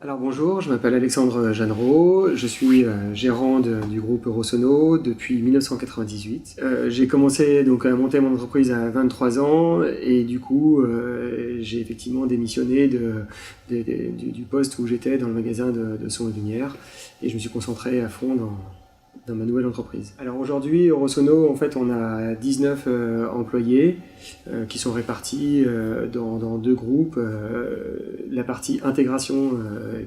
Alors bonjour, je m'appelle Alexandre Jeannereau, je suis gérant du groupe Eurosono depuis 1998. J'ai commencé donc à monter mon entreprise à 23 ans et du coup j'ai effectivement démissionné du poste où j'étais dans le magasin de son et lumière et je me suis concentré à fond dans ma nouvelle entreprise. Alors aujourd'hui, Eurosono, en fait, on a 19 employés qui sont répartis dans deux groupes. La partie intégration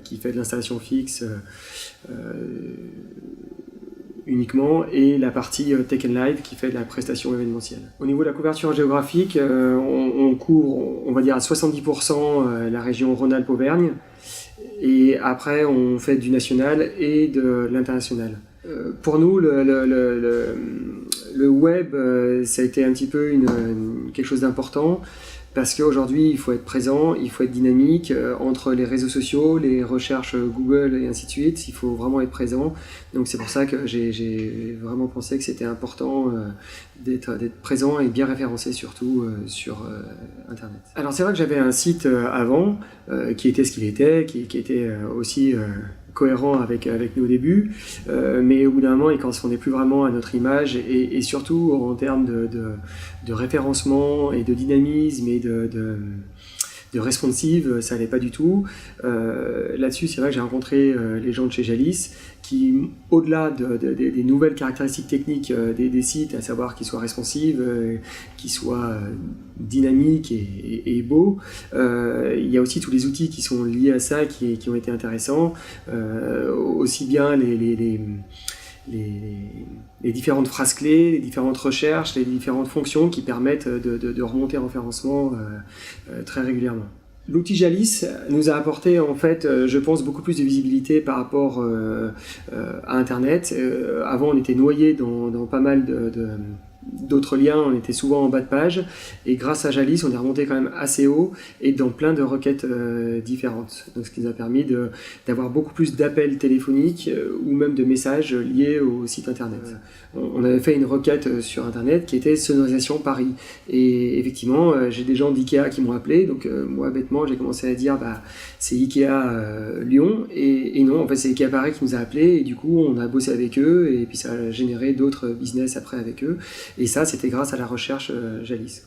qui fait de l'installation fixe uniquement et la partie Tech and Live qui fait de la prestation événementielle. Au niveau de la couverture géographique, on couvre, on va dire à 70% la région Rhône-Alpes-Auvergne et après on fait du national et de l'international. Pour nous, le web, ça a été un petit peu quelque chose d'important parce qu'aujourd'hui, il faut être présent, il faut être dynamique entre les réseaux sociaux, les recherches Google et ainsi de suite. Il faut vraiment être présent. Donc c'est pour ça que j'ai vraiment pensé que c'était important d'être présent et bien référencé surtout sur Internet. Alors c'est vrai que j'avais un site avant qui était ce qu'il était, qui était aussi cohérent avec nous au début, mais au bout d'un moment, il ne correspondait plus vraiment à notre image et surtout en termes de référencement et de dynamisme et de responsive, ça n'allait pas du tout. Là-dessus, c'est vrai que j'ai rencontré les gens de chez Jalis qui, au-delà des nouvelles caractéristiques techniques des sites, à savoir qu'ils soient responsives, qu'ils soient dynamiques et beaux, il y a aussi tous les outils qui sont liés à ça qui ont été intéressants, aussi bien les différentes phrases clés, les différentes recherches, les différentes fonctions qui permettent de remonter en référencement très régulièrement. L'outil Jalis nous a apporté en fait, je pense, beaucoup plus de visibilité par rapport à Internet. Avant, on était noyé dans pas mal d'autres liens, on était souvent en bas de page et grâce à Jalis on est remonté quand même assez haut et dans plein de requêtes différentes, donc ce qui nous a permis d'avoir beaucoup plus d'appels téléphoniques ou même de messages liés au site internet. On avait fait une requête sur internet qui était sonorisation Paris et effectivement j'ai des gens d'IKEA qui m'ont appelé, donc moi bêtement j'ai commencé à dire c'est IKEA Lyon et non, en fait c'est IKEA Paris qui nous a appelé et du coup on a bossé avec eux et puis ça a généré d'autres business après avec eux. Et ça, c'était grâce à la recherche Jalis.